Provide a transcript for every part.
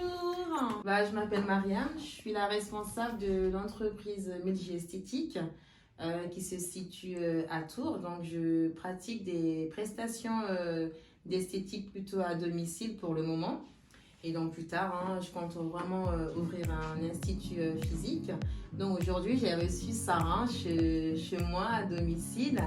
Bonjour, je m'appelle Mariam, je suis la responsable de l'entreprise Medji Esthétique qui se situe à Tours. Donc je pratique des prestations d'esthétique plutôt à domicile pour le moment. Et donc plus tard, je compte vraiment ouvrir un institut physique. Donc aujourd'hui, j'ai reçu Sarah chez moi à domicile.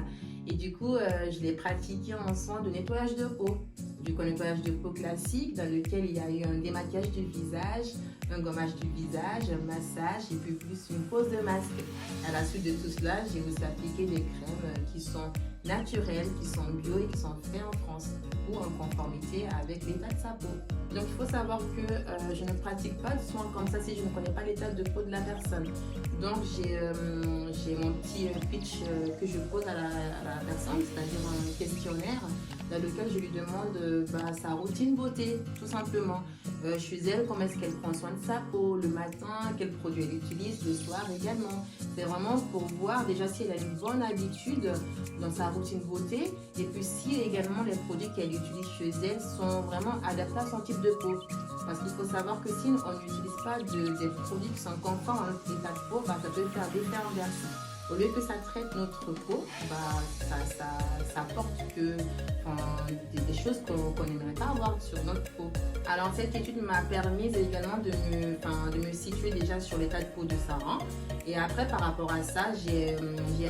Et du coup, je l'ai pratiqué en soins de nettoyage de peau. Du coup, un nettoyage de peau classique dans lequel il y a eu un démaquillage du visage, un gommage du visage, un massage et puis plus une pose de masque. À la suite de tout cela, j'ai aussi appliqué des crèmes qui sont naturelles, qui sont bio et qui sont faites en France ou en conformité avec l'état de sa peau. Donc il faut savoir que je ne pratique pas de soins comme ça si je ne connais pas l'état de peau de la personne. Donc j'ai mon petit pitch que je pose à la personne, c'est-à-dire un questionnaire dans lequel je lui demande sa routine beauté, tout simplement. Chez elle, comment est-ce qu'elle prend soin de sa peau le matin, quels produits elle utilise le soir également. C'est vraiment pour voir déjà si elle a une bonne habitude dans sa routine beauté et puis si également les produits qu'elle utilise chez elle sont vraiment adaptés à son type de peau. Parce qu'il faut savoir que si on n'utilise pas des produits qui sont conformes à notre état de peau, ça peut faire l'effet inverse. Au lieu que ça traite notre peau, ça apporte des choses qu'on n'aimerait pas avoir sur notre peau. Alors cette étude m'a permis également de me situer déjà sur l'état de peau de Sarah. Et après, par rapport à ça, j'ai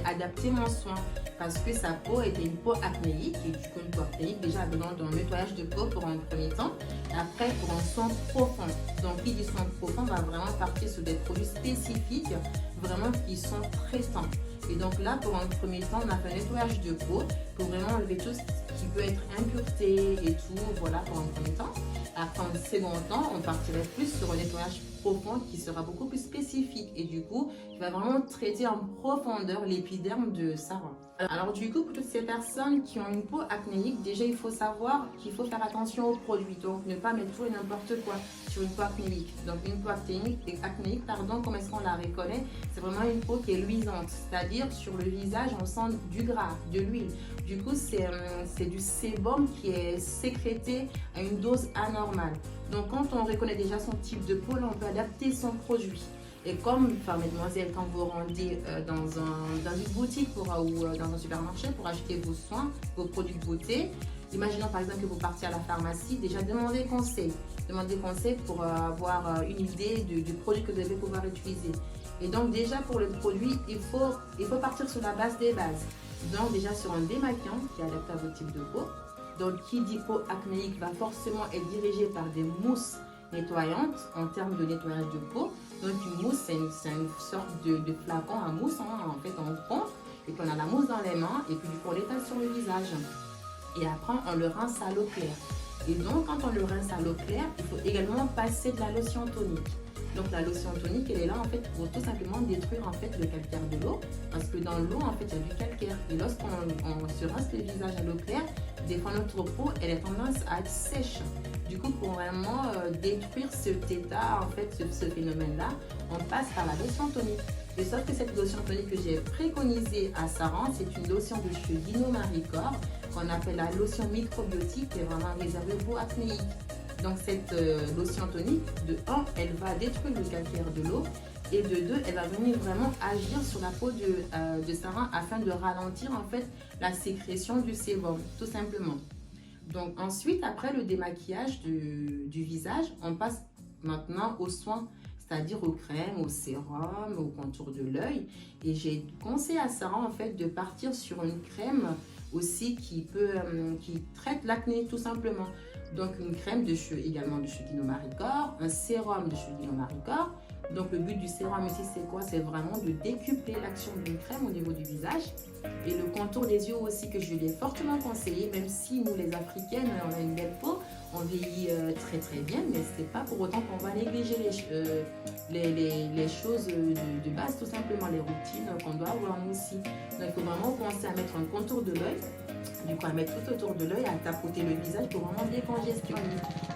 adapté mon soin parce que sa peau était une peau acnéique. Et du coup, une peau acnéique, déjà, a besoin d'un nettoyage de peau pour un premier temps. Après, pour un soin profond. Donc, qui dit soin profond va vraiment partir sur des produits spécifiques, vraiment qui sont traitants. Et donc là, pour un premier temps, on a fait un nettoyage de peau pour vraiment enlever tout ce qui peut être impureté et tout, voilà, pour un premier temps. Après, en second temps, on partirait plus sur un nettoyage profond qui sera beaucoup plus spécifique et du coup, qui va vraiment traiter en profondeur l'épiderme de Sarah. Alors du coup, pour toutes ces personnes qui ont une peau acnéique, déjà il faut savoir qu'il faut faire attention aux produits, donc ne pas mettre tout et n'importe quoi sur une peau acnéique. Donc une peau acnéique, comment est-ce qu'on la reconnaît? C'est vraiment une peau qui est luisante, c'est-à-dire sur le visage on sent du gras, de l'huile. Du coup, c'est du sébum qui est sécrété à une dose anormale. Donc quand on reconnaît déjà son type de peau, là, on peut adapter son produit. Et comme, mesdemoiselles, quand vous rendez dans une boutique ou dans un supermarché pour acheter vos soins, vos produits de beauté, imaginons par exemple que vous partiez à la pharmacie, déjà demandez conseil. Demandez conseil pour avoir une idée du produit que vous allez pouvoir utiliser. Et donc déjà pour le produit, il faut partir sur la base des bases. Donc déjà sur un démaquillant qui est adapté à votre type de peau. Donc qui dit peau acnéique va forcément être dirigé par des mousses nettoyantes en termes de nettoyage de peau. Donc une mousse, c'est une sorte de flacon à mousse, en fait on prend et puis on a la mousse dans les mains et puis du coup on l'étale sur le visage. Et après on le rince à l'eau claire. Et donc quand on le rince à l'eau claire, il faut également passer de la lotion tonique. Donc la lotion tonique, elle est là en fait pour tout simplement détruire en fait le calcaire de l'eau, parce que dans l'eau en fait il y a du calcaire. Et lorsqu'on se rince le visage à l'eau claire, des fois notre peau elle a tendance à être sèche. Du coup, pour vraiment détruire cet état, en fait, ce phénomène-là, on passe par la lotion tonique. Et sauf que cette lotion tonique que j'ai préconisée à Saran, c'est une lotion de chez Dino Marie Corps, qu'on appelle la lotion microbiotique, qui est vraiment réservée aux peaux acnéiques. Donc cette lotion tonique, de 1, elle va détruire le calcaire de l'eau, et de 2, elle va venir vraiment agir sur la peau de Saran afin de ralentir en fait la sécrétion du sébum, tout simplement. Donc ensuite, après le démaquillage du visage, on passe maintenant aux soins, c'est-à-dire aux crèmes, au sérum, au contour de l'œil. Et j'ai conseillé à Sarah en fait de partir sur une crème aussi qui traite l'acné tout simplement. Donc une crème également de chez Dino Marie Corps, un sérum de chez Dino Marie Corps. Donc le but du sérum ici c'est quoi? C'est vraiment de décupler l'action d'une crème au niveau du visage. Et le contour des yeux aussi que je lui ai fortement conseillé, même si nous les Africaines on a une belle peau, on vieillit très très bien, mais c'est pas pour autant qu'on va négliger les choses de base, tout simplement les routines qu'on doit avoir nous aussi. Donc il faut vraiment penser à mettre un contour de l'œil. Du coup, à mettre tout autour de l'œil, à tapoter le visage pour vraiment bien congestionner.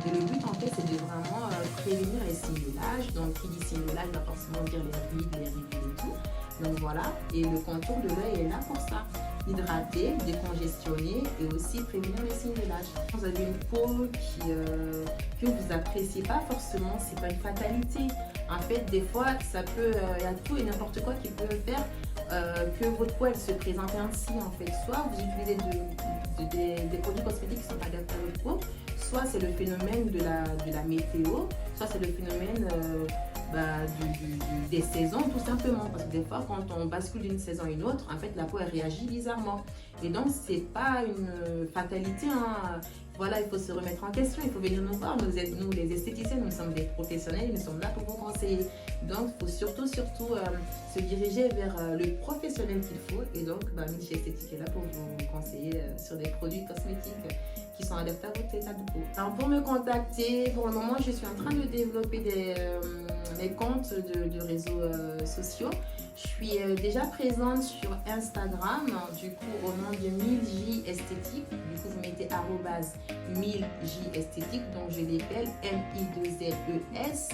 Et le but, en fait, c'est de vraiment prévenir les simulages. Donc, qui dit simulage va forcément dire les rides et tout. Donc, voilà. Et le contour de l'œil est là pour ça. hydrater, décongestionner et aussi prévenir les signes de l'âge. Vous avez une peau que vous n'appréciez pas forcément, c'est pas une fatalité. En fait, des fois, ça peut, il y a tout et n'importe quoi qui peut faire que votre peau elle se présente ainsi en fait. Soit vous utilisez des produits cosmétiques qui sont adaptés à votre peau, soit c'est le phénomène de la météo, soit c'est le phénomène des saisons tout simplement. Parce que des fois quand on bascule d'une saison à une autre, en fait la peau elle réagit bizarrement. Et donc c'est pas une fatalité, hein. Voilà, il faut se remettre en question, il faut venir nous voir. Nous les esthéticiens, nous sommes des professionnels, nous sommes là pour vous conseiller. Donc, il faut surtout se diriger vers le professionnel qu'il faut. Et donc, Milji Esthétique est là pour vous conseiller sur des produits cosmétiques qui sont adaptés à votre état de peau. Alors, pour me contacter, pour le moment, je suis en train de développer des comptes de réseaux sociaux. Je suis déjà présente sur Instagram, du coup au nom de Milji Esthétique. Du coup, vous mettez @Milji Esthétique, donc je l'appelle M-I-2-L-E-S,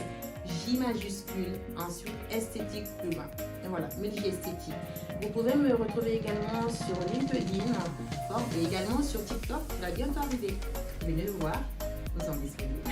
J majuscule, ensuite esthétique plus loin. Et voilà, Milji Esthétique. Vous pouvez me retrouver également sur LinkedIn et également sur TikTok, qui va bientôt arriver. Venez le voir, nous sommes disponibles.